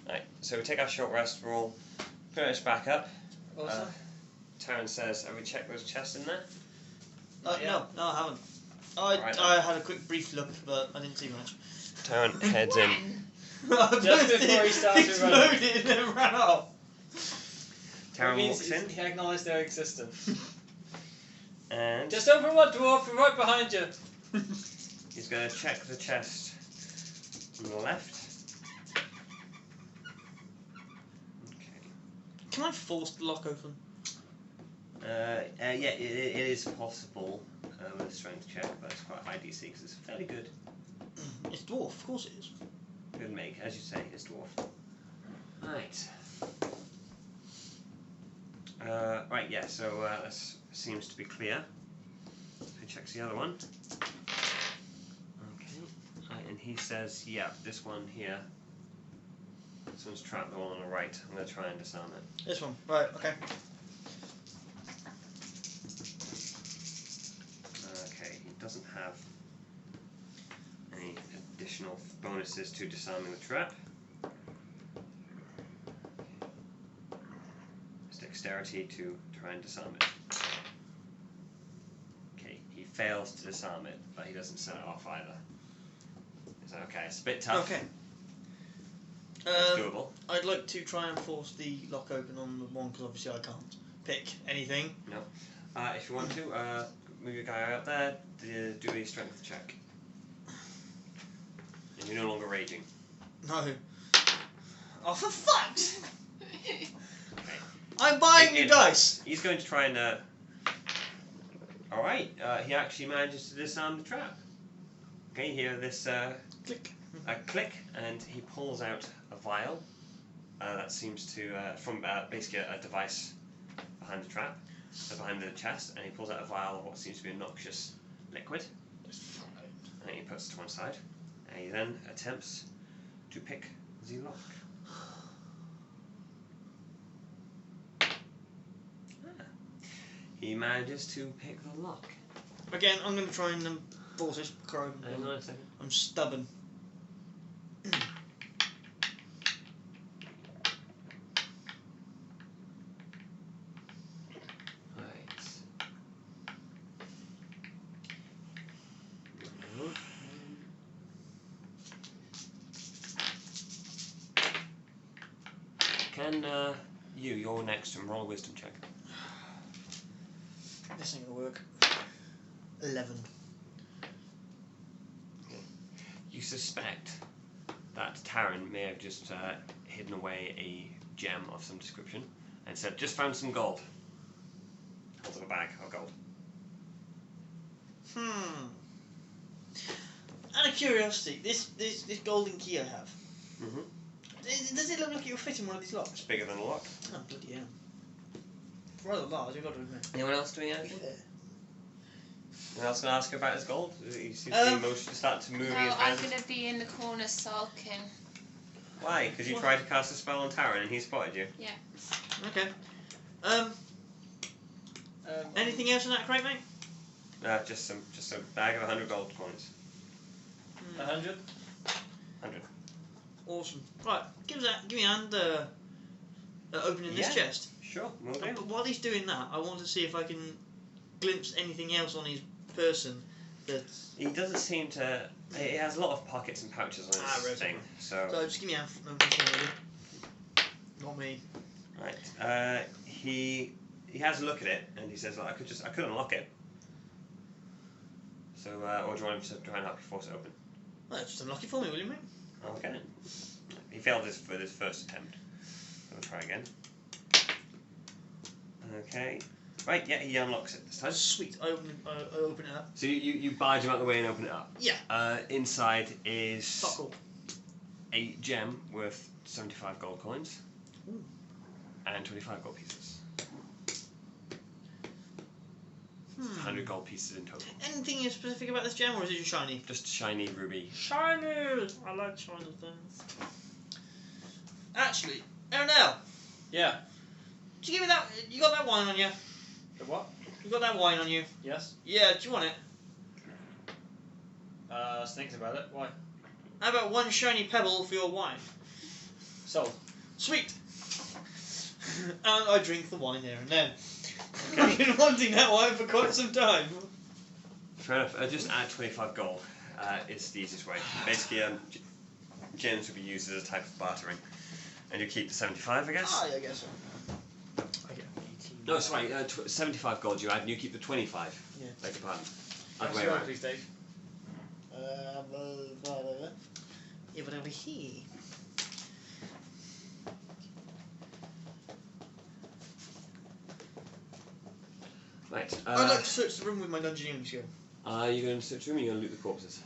Right, so we take our short rest, we're all pretty much back up. Awesome. Taryn says, have we checked those chests in there? No, I haven't. I had a quick brief look, but I didn't see much. Taryn heads in. Just before he started running. Exploded and then ran off. Taryn walks in. He acknowledged their existence. And Just over one, dwarf, right behind you. he's going to check the chest on the left. Okay. Can I force the lock open? Yeah, it is possible with a strength check, but it's quite high DC because it's fairly good. It's dwarf, of course it is. Good make, as you say, it's dwarf. Right. Right, yeah, so this seems to be clear. So he checks the other one. Okay. Right, and he says, yeah, this one here. This one's trapped, the one on the right. I'm going to try and disarm it. This one, right, okay. Okay, he doesn't have any additional bonuses to disarming the trap. His dexterity to try and disarm it. Okay, he fails to disarm it, but he doesn't set it off either. Is that okay? It's a bit tough. Okay. It's doable. I'd like to try and force the lock open on the one, because obviously I can't pick anything. No. If you want to, move your guy out there, do a strength check. And you're no longer raging. No. Oh, for fuck's! Okay. I'm buying new dice! He's going to try and... Alright, he actually manages to disarm the trap. Okay, you hear this Click. click, and he pulls out a vial. That seems to... from basically a device behind the trap. Behind the chest, and he pulls out a vial of what seems to be a noxious liquid. And he puts it to one side. And he then attempts to pick the lock. He manages to pick the lock. Again, I'm going to try and force this chrome. Hang on a second. I'm stubborn. Can you're next and roll a wisdom check. This ain't gonna work. 11. Okay. You suspect that Taryn may have just hidden away a gem of some description and said, "Just found some gold." Holds up a bag of gold. Out of curiosity, this golden key I have. Mm-hmm. Does it look like it will fit in one of these locks? It's bigger than a lock. Oh, bloody hell. Rather large, you've got to admit. Anyone else doing anything? Yeah. Anyone else going to ask about his gold? He seems to be start to move his No, I'm hands. going to be in the corner sulking. Why? Because you tried to cast a spell on Taryn and he spotted you? Yeah. Okay. Anything else in that crate, mate? Just a bag of 100 gold coins. 100? 100. Awesome. Right, give me a hand opening this chest. Sure, we'll do. But while he's doing that, I want to see if I can glimpse anything else on his person that... He doesn't seem to... He has a lot of pockets and pouches on his thing, so... So just give me a hand. Not me. Right. He has a look at it and he says, "I could unlock it." So, or do you want him to try and help you force it open? Well, just unlock it for me, will you, mate? Okay. He failed with his first attempt. We'll try again. Okay. Right, yeah, he unlocks it this time. Sweet, I open it up. So you barge him out of the way and open it up. Yeah. Inside is Fuck all. a gem worth 75 gold coins. Ooh. And 25 gold pieces. 100 gold pieces in total. Anything specific about this gem, or is it just shiny? Just a shiny ruby. Shiny! I like shiny things. Actually, Aranel, Yeah. did you give me that? You got that wine on you? The what? You got that wine on you? Yes. Yeah. Do you want it? I was thinking about it. Why? How about one shiny pebble for your wine? Sold. Sweet. And I drink the wine there and then. I've been wanting that wine for quite some time. Fair enough. Just add 25 gold. It's the easiest way. Basically, gems would be used as a type of bartering. And you keep the 75, I guess? Ah, yeah, I guess so. I get 18. No, sorry, 75 gold you add, and you keep the 25. Yeah. Beg your pardon. That's Other way your around. please, Dave. Yeah, but over here. Right. I'd like to search the room with my dungeoneering skill. Are you going to search the room or are you going to loot the corpses?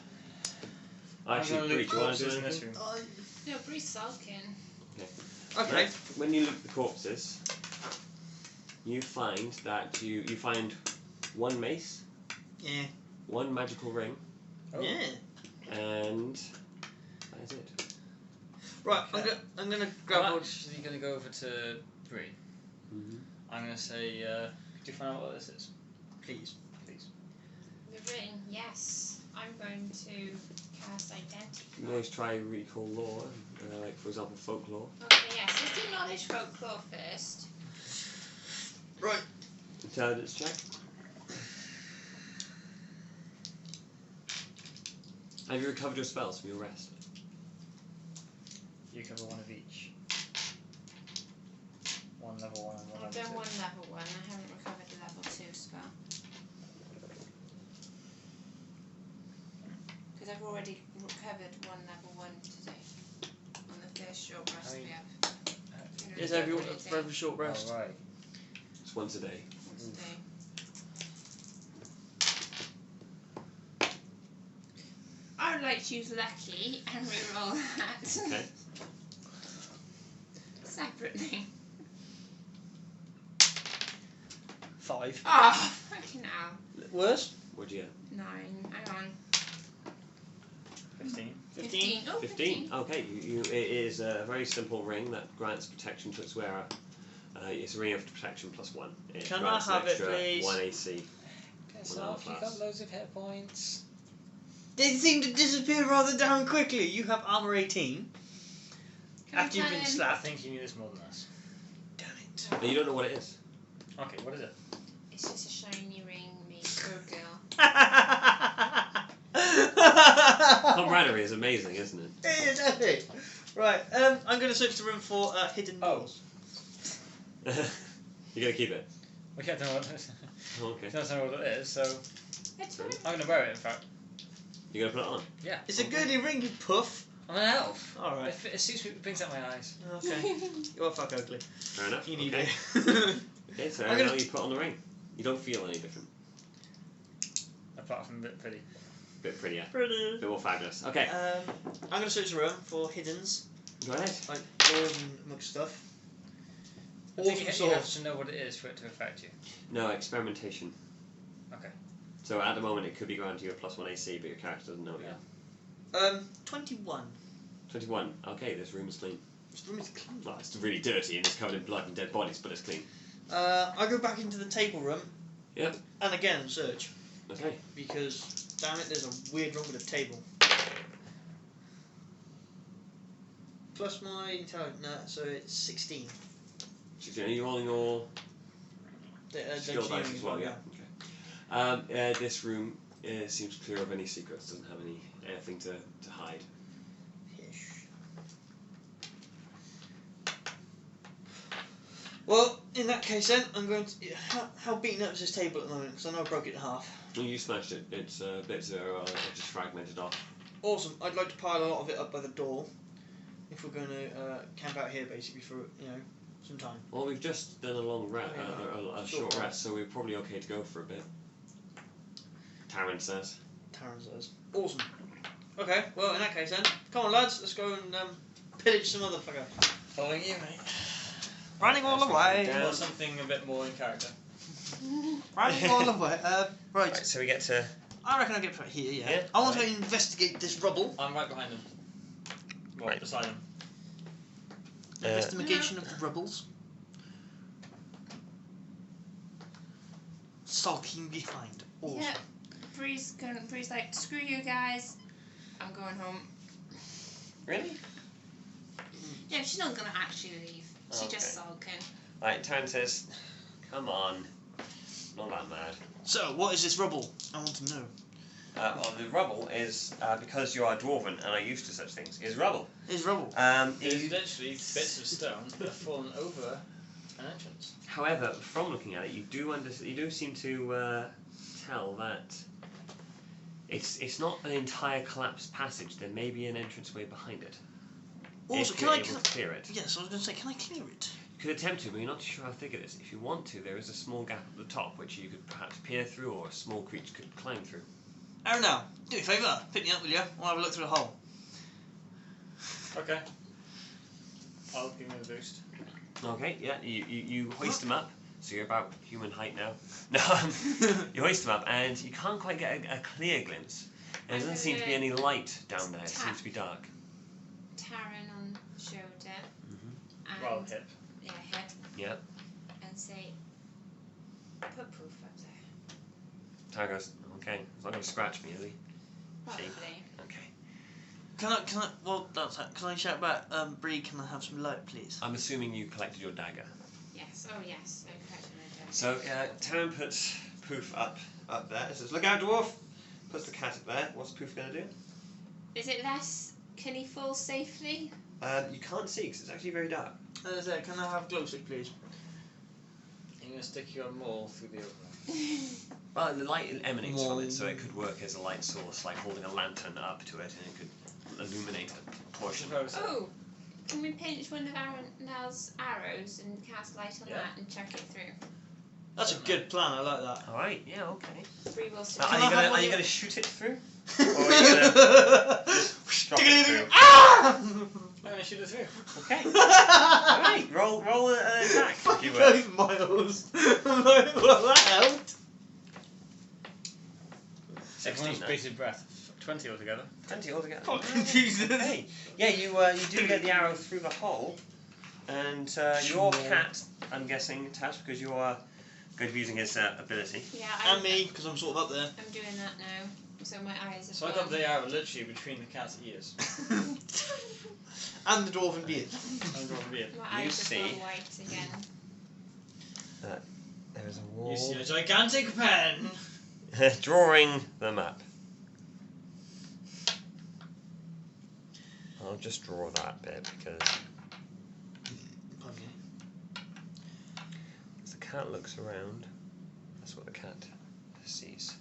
I'm Actually, gonna loot Bree, do you want to do corpses in anything? this room. No, Bree's sulking. Okay. Right, when you loot the corpses, you find that you find one mace, Yeah. one magical ring, Oh. Yeah. and that is it. Right, Okay. I'm gonna grab I'm one. actually going to go over to Bree. Mm-hmm. I'm going to say, could you find out what this is? Please. Please. The ring, yes. I'm going to cast identity. You can always try recall lore, like for example folklore. Okay, yes. Let's do knowledge folklore first. Right. Intelligence check. Have you recovered your spells from your rest? You cover one of each. One level 1 and one I've level 2. done one level 1. I haven't recovered the level 2 spell. Because I've already recovered one level 1 today. On the first short rest we have. Yes, everyone for every short rest. Oh, right. It's once a day. Once a day. I would like to use lucky and reroll that. Okay. Separately. 5. Oh, fucking hell. Worse? What'd you get? 9. Hang on. 15. 15. Oh, 15. Okay, it is a very simple ring that grants protection to its wearer. It's a ring of protection plus 1. It Can I grants an have it, extra please? 1 AC. Piss One off, you class. got loads of hit points. They seem to disappear rather damn quickly. You have armor 18. Can I After you've turn been in? I slapped. think you need this more than us. Damn it. But you don't know what it is. Okay, what is it? It's just a shiny ring made for a girl. Camaraderie is amazing, isn't it? It is epic. Right, I'm going to search the room for hidden Oh. doors. You're going to keep it? We can't tell what it is. Oh, okay. Can't tell what it is, so It's fine. I'm going to wear it, in fact. You're going to put it on? Yeah. It's a goody ring, you puff. I'm an elf. Alright. It suits me, it brings out my eyes. Okay. You're fuck ugly. Fair enough. You need okay. it. Okay, so I'm gonna- now you put on the ring. You don't feel any different. Apart from a bit pretty. Bit prettier. Pretty. Bit more fabulous. Okay, I'm going to search the room for hiddens, go ahead. like doors and amongst stuff. I think Awesome you have sauce. to know what it is for it to affect you. No, experimentation. Okay. So at the moment it could be granted you a plus 1 AC, but your character doesn't know it yet. 21. 21. Okay, this room is clean. This room is clean. Well, it's really dirty and it's covered in blood and dead bodies, but it's clean. I go back into the table room. Yep. And again search. Okay. Because, damn it, there's a weird wrong with the table. Plus my intelligence, no, so it's 16. Are you rolling your skill Dungeoneering dice as well? Yeah. Okay. This room seems clear of any secrets. Doesn't have anything to hide. Pish. Well, in that case then, I'm going to... How beaten up is this table at the moment? Because I know I broke it in half. Well, you smashed it. It's bits are just fragmented off. Awesome. I'd like to pile a lot of it up by the door. If we're going to camp out here, basically, for, some time. Well, we've just done a long rest, a short Short rest, so we're probably okay to go for a bit. Taryn says. Taran says. Awesome. Okay, well, in that case then, come on lads, let's go and pillage some motherfucker. Following you, mate. Running all the way. Yeah. Or something a bit more in character. Running all the way. Right. So we get to. I reckon I'll get put here, yeah. Yeah, I want right. to investigate this rubble. I'm right behind them. Well, Right. beside them. Investigation of the rubbles. Sulking behind. Awesome. Yeah. Bree's like, screw you guys. I'm going home. Really? No, she's not gonna actually leave. She's just sulking. Right, Taryn says, come on. Not that mad. So, what is this rubble? I want to know. Well, the rubble is, because you are dwarven and are used to such things, is rubble. Is rubble? It's literally bits of stone that have fallen over an entrance. However, from looking at it, you do seem to tell that it's not an entire collapsed passage. There may be an entranceway behind it. Also, if can you're I? able to clear it. Yes, I was going to say, can I clear it? You could attempt to, but you're not sure how thick it is. If you want to, there is a small gap at the top which you could perhaps peer through, or a small creature could climb through. Aranel, do me a favour. Pick me up, will you? I'll have a look through the hole. Okay. I'll give you a boost. Okay, yeah, you hoist him up, so you're about human height now. No, you hoist him up, and you can't quite get a clear glimpse. There doesn't seem to be any light down there. It seems to be dark. Taryn on shoulder. And Well, hip. Yeah, hip. Yeah. And say, put proof up there. Taryn goes, okay, he's not going to scratch me, is he? Probably. Okay. Can I? Well, that's it. Can I shout back, Bree? Can I have some light, please? I'm assuming you collected your dagger. Yes. Oh yes. I corrected my joke. So, Taryn puts Poof up there. It says, look out, dwarf! Puts the cat up there. What's Poof going to do? Is it less? Can he fall safely? You can't see because it's actually very dark. As I say, can I have glow stick, please? You're going to stick your maul through the opening. Well, the light emanates from it, so it could work as a light source, like holding a lantern up to it, and it could illuminate a portion. Oh, can we pinch one of Aranel's arrows and cast light on that and chuck it through? That's a good plan. I like that. All right. Yeah. Okay. Bree will Now, survive. are you gonna shoot it through, or are you gonna just drop it through? Ah! I'm going to shoot it through. Okay. All right. Roll an attack. If you will. Fucking miles. I'm like, well, that helped. 16. Everyone's bated breath. 20 altogether. 20 altogether. Fucking Jesus. Okay. Yeah, you do get the arrow through the hole, and your cat, I'm guessing, Tash, because you are going to be using his ability. Yeah, And me, because I'm sort of up there. I'm doing that now. So my eyes are. So I got the arrow literally between the cat's ears. And the dwarven beard. And the beard. My You eyes see. are gone white again. There is a wall. You see a gigantic pen. Drawing the map. I'll just draw that bit because as the cat looks around, that's what the cat sees.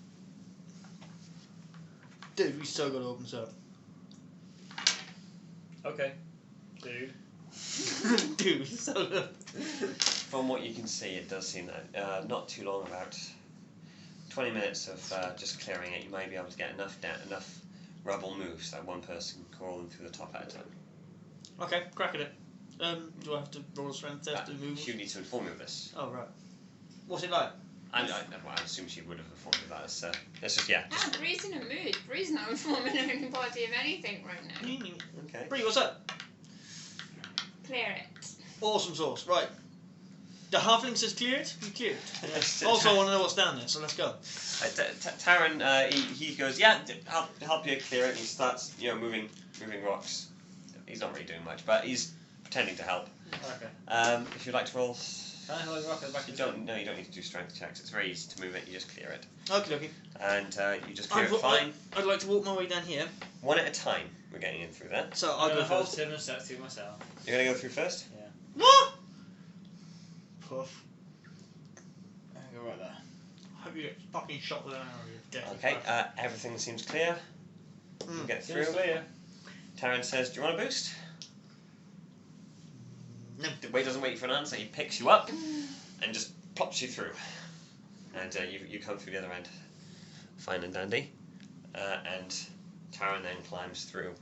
Dude, we still got to open this up. Okay. Dude. Dude, we still got. From what you can see, it does seem that not too long, about 20 minutes of just clearing it, you might be able to get enough rubble moves that one person can crawl them through the top at a time. Okay, crack at it. Do I have to roll a strength test to move? She would need to inform you of this. Oh, right. What's it like? I assume she would have informed you of that. So it's just, yeah. Ah, Bree's in a mood. Bree's not informing anybody of anything right now. Okay. Bree, what's up? Clear it. Awesome sauce. Right. The halfling says clear it? You clear it. Yes. Also, I want to know what's down there, so let's go. Taryn, he goes, yeah, I'll help you clear it. And he starts, moving rocks. He's not really doing much, but he's pretending to help. Okay. If you'd like to roll, Can I hold the rock at the back you of the don't need to do strength checks. It's very easy to move it. You just clear it, Okay, okay. and you just clear it fine, I'd like to walk my way down here. one at a time. We're getting in through there. So I'm I'll going go to hold first. him and step through myself. You're gonna go through first. What? Puff. I'm going to go right there. Hope you get fucking shot with an arrow. Okay. Everything seems clear. You get through. Seems clear. Taryn says, "Do you want a boost?" No. The way doesn't wait for an answer. He picks you up and just plops you through, and you come through the other end, fine and dandy. And Taryn then climbs through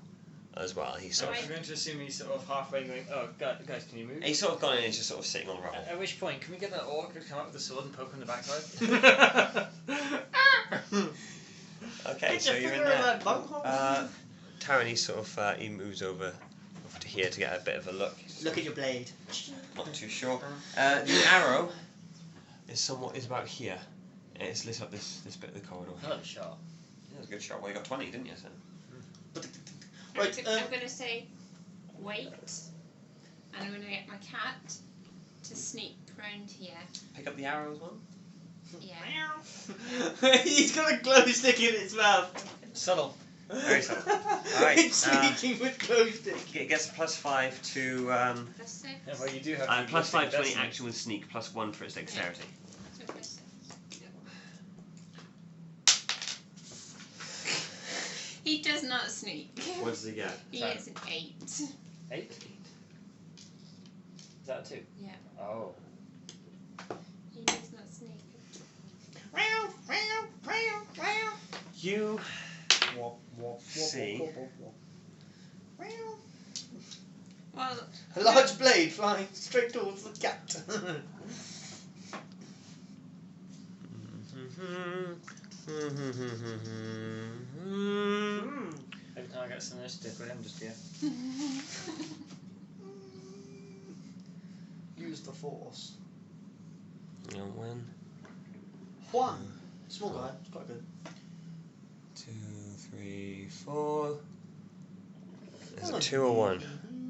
as well. He's I'm going to assume he's sort of halfway going, oh, guys, can you move? he's sort of gone in and he's just sort of sitting on the rubble. At which point, can we get that orc to come up with a sword and poke him in the backside? Okay, Did so you you're in figure out there. that bunghole? Taryn, he sort of he moves over to here to get a bit of a look. He's Look at your blade. not too sure. The arrow is about here. And it's lit up this bit of the corridor. Hell of a shot. Yeah, it was a good shot. Well, you got 20, didn't you? So. Right, I'm going to say, wait. And I'm going to get my cat to sneak round here. Pick up the arrow as well. Yeah. He's got a glow stick in its mouth. Subtle. Very subtle. Alright. It's sneaking with glow stick. It gets a +5 to Plus 6. Yeah, well, you do have to +5 to any action with sneak, +1 for its dexterity. So plus 6. He does not sneak. What does he get? He Sorry. gets an 8. 8? Is that a 2? Yeah. Oh. He does not sneak. You Wop, wop, See? wop, wop, wop. Well, A large blade flying straight towards the cat. Every time I get some initiative with him, just here. Use the force. No, 1, 1. Small guy. It's quite good. 2, 3, 4. Is it 2 or 1?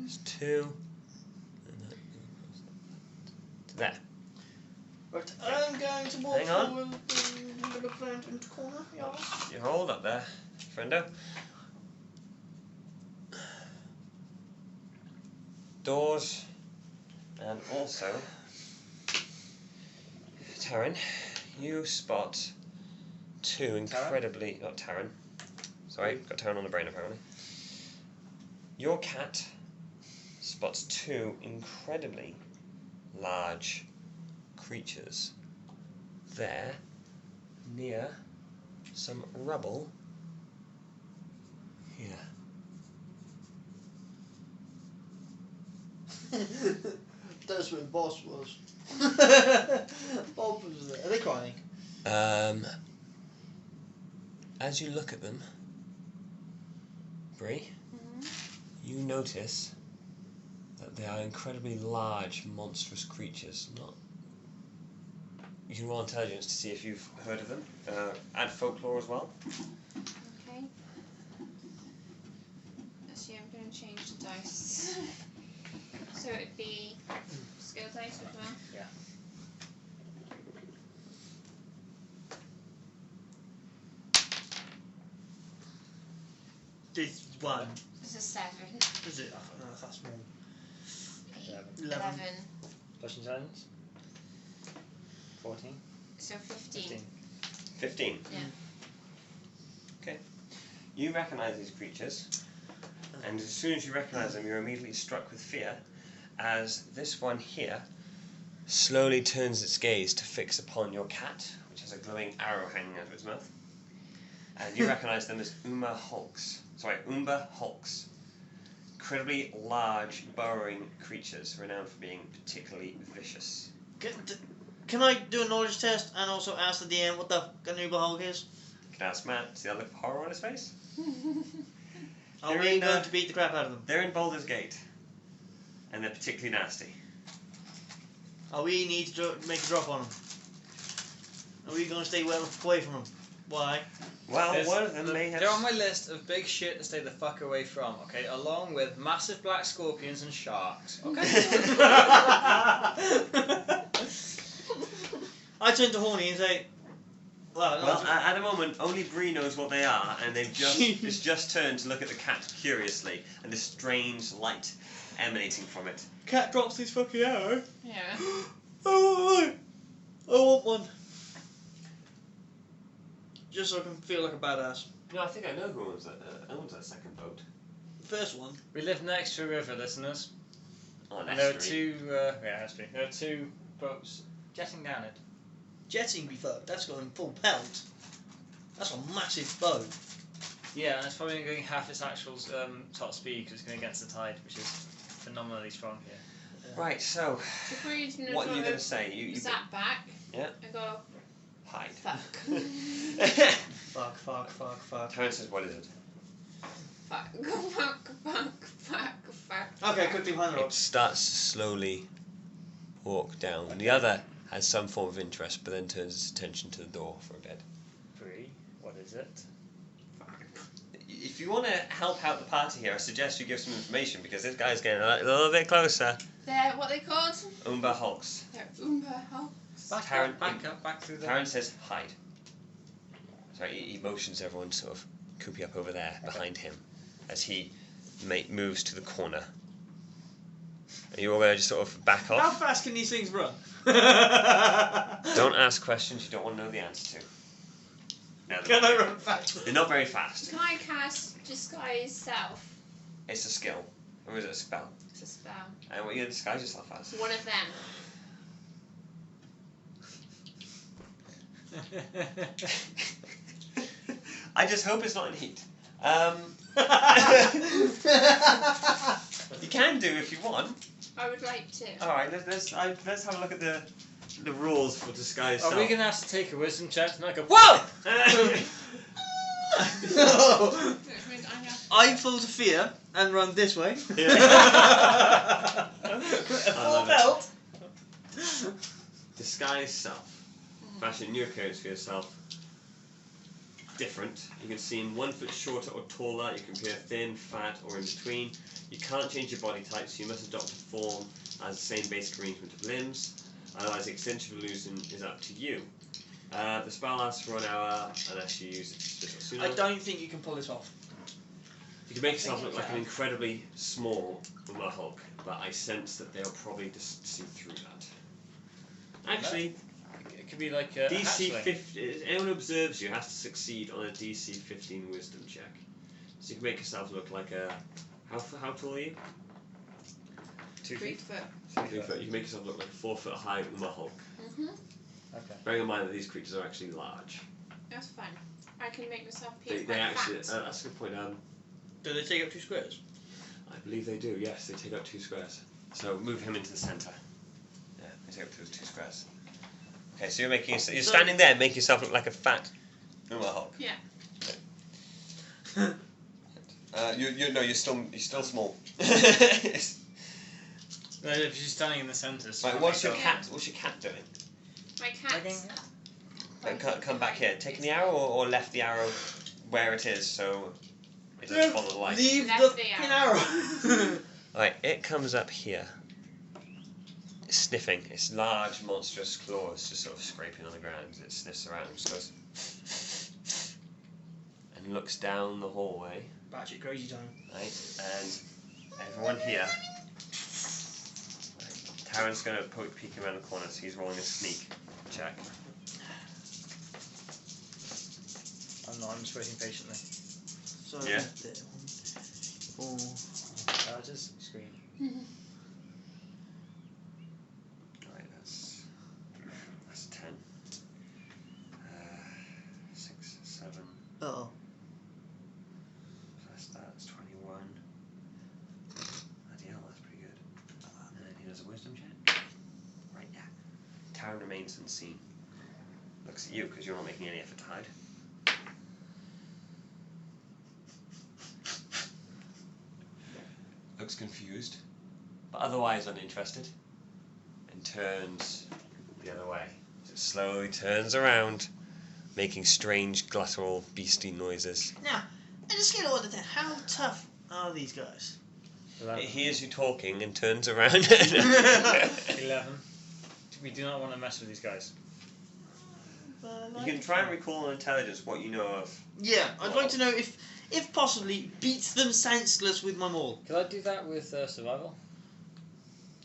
It's 2. And there. Right, I'm going to walk Hang on. forward and look around into the corner. Yeah. You hold up there, friendo. Doors, and also, Taryn, you spot 2 incredibly, not Taryn, sorry, got Taryn on the brain apparently. Your cat spots 2 incredibly large creatures there near some rubble here. That's where the boss was. Bob was there. Are they crying? As you look at them, Bree, you notice that they are incredibly large, monstrous creatures. Not. You can roll intelligence to see if you've heard of them. Add folklore as well. okay. Actually, I'm going to change the dice. So it'd be skill dice as well. Yeah. This one. It's a 7. Is it? No, that's small. 11. Plus intelligence? 14? So 15. 15. Yeah. Okay. You recognise these creatures, and as soon as you recognise them, you're immediately struck with fear, as this one here slowly turns its gaze to fix upon your cat, which has a glowing arrow hanging out of its mouth. And you recognise them as Umber hulks. Incredibly large, burrowing creatures renowned for being particularly vicious. Can I do a knowledge test and also ask the DM what the Ganuba Hulk is? You can ask Matt, see that look of horror on his face? Are They're we in, going to beat the crap out of them? They're in Baldur's Gate, and they're particularly nasty. Are we need to make a drop on them? Are we going to stay well away from them? Why? Well, one of them may have... They're on my list of big shit to stay the fuck away from, okay? Along with massive black scorpions and sharks, okay? I turn to Horny and say, Well, at the moment, only Bree knows what they are, and they've it's just turned to look at the cat curiously, and this strange light emanating from it. cat drops his fucking arrow. Yeah. Oh, I want one. Just so I can feel like a badass. No, I think I know who owns that second boat. The first one. We live next to a river, listeners. Oh, And there are two, there are 2 boats jetting down it. Jetting be fucked. That's got him full pelt. That's a massive boat. Yeah, and it's probably going half its actual top speed because it's going against the tide, which is phenomenally strong here. Right, so, So Bree's gonna what are you sort going to of say? You sat back. Yeah. I go, hide. fuck. Fuck. Terrence says, what is it? Fuck. Okay, quickly behind the It rocks. starts to slowly walk down. The other has some form of interest, but then turns its attention to the door for a bit. Bree, what is it? If you want to help out the party here, I suggest you give some information because this guy's getting a little bit closer. They're what they called? Umber hulks. They're Oompa Hulks. Back through the... Taran says hide. Sorry, he motions everyone sort of coopy up over there behind him as he moves to the corner. Are you all going to just sort of back How off? fast can these things run? Don't ask questions you don't want to know the answer to. No, Can I run faster? they're not very fast. Can I cast Disguise Self? It's a skill. Or is it a spell? It's a spell. And what are you going to disguise yourself as? One of them. I just hope it's not in heat. You can do if you want. I would like to. Alright, let's have a look at the rules for disguise Are self. we going to have to take a wisdom check and I go, whoa! Which means I have. I fall to fear and run this way. I Full love it. belt. Disguise self. Fashion new appearance for yourself. Different. You can seem 1 foot shorter or taller. You can appear thin, fat, or in between. You can't change your body type, so you must adopt a form as the same basic arrangement of limbs. Otherwise, the extent of illusion is up to you. The spell lasts for an hour unless you use it sooner. I don't think you can pull this off. You can make yourself look like an incredibly small Umber Hulk, but I sense that they'll probably just see through that. Actually, It could be like a DC hatchling. 15. Anyone who observes you has to succeed on a DC 15 Wisdom check. So you can make yourself look like a. How tall are you? 2 3 feet. foot. 3 foot. You can make yourself look like a 4 foot high Umber Hulk. Okay. Bearing in mind that these creatures are actually large. That's fine. I can make myself appear They quite actually. fat. That's a good point. Do they take up 2 squares? I believe they do. Yes, they take up 2 squares. So move him into the centre. Yeah, they take up 2 squares. Okay, so you're standing there, making yourself look like a fat Umber Hulk. Yeah. You're still small. No, if she's standing in the centre. So Right, what's your cat doing? My cat's. Come back here. Taking the arrow or left the arrow where it is so it doesn't follow the light. Leave Left the the arrow. Right, it comes up here. It's sniffing. Its large, monstrous claws just sort of scraping on the ground. It sniffs around and just goes and looks down the hallway. Batshit crazy time. Right, and everyone here. Taran's going to peek around the corner, so he's rolling a sneak check. I'm not, I'm just waiting patiently. So Yeah. 4. Charges, screen. Right, that's 10. 6, 7. Oh. Plus that's 21. Bloody hell, that's pretty good. And then he does a wisdom check. Right, yeah. Taran remains unseen. Looks at you because you're not making any effort to hide. Looks confused, but otherwise uninterested, and turns the other way. So it slowly turns around, making strange guttural beastly noises. Now, on a scale of 1 to 10, how tough are these guys? It hears you talking and turns around. 11. We do not want to mess with these guys. You can try and recall on intelligence what you know of. Yeah, I'd like to know if possibly, beats them senseless with my maul. Could I do that with survival?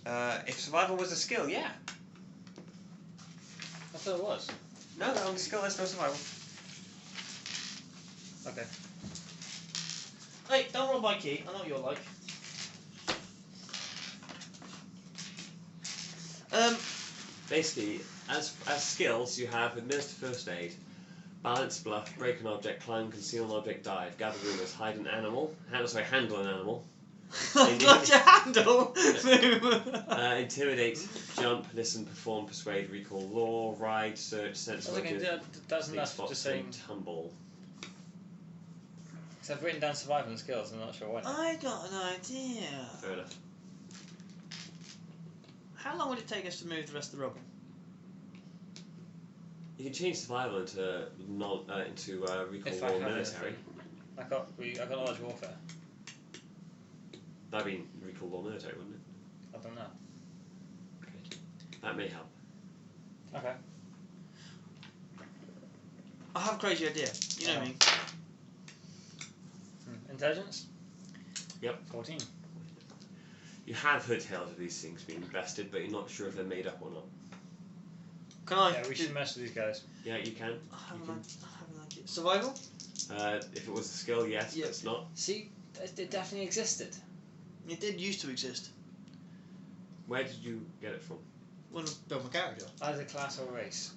If survival was a skill, yeah. I thought it was. No, on the skill there's no survival. Okay. Hey, don't roll my key. I know what you're like. Basically, as skills, you have administer first aid, balance, bluff, break an object, climb, conceal an object, dive, gather rumors, hide an animal, handle an animal, I'd like to handle. intimidate, jump, listen, perform, persuade, recall, law, ride, search, sense, motive, Doesn't think, that spot, just saying? think, tumble. Because I've written down survival and skills. I'm not sure why. I got an idea. Fair enough. How long would it take us to move the rest of the rubble? You can change survival into recall If I law have military. I got knowledge warfare. That'd be recall law military, wouldn't it? I don't know. That may help. Okay. I have a crazy idea. You know me. Intelligence? Yep. 14. You have heard tales of these things being bested, but you're not sure if they're made up or not. Can I? Yeah, we should mess with these guys. Yeah, you can. I have an idea. Survival? If it was a skill, yes, Yeah. but it's not. See, it definitely existed. It did used to exist. Where did you get it from? When I built my character. Either class or race.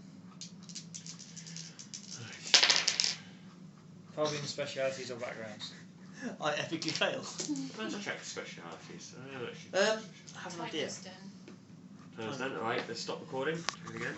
Probably in specialities or backgrounds. I epically fail. Let's check specialities. I have an idea. Tiger's den. Alright, let's stop recording. Do it again.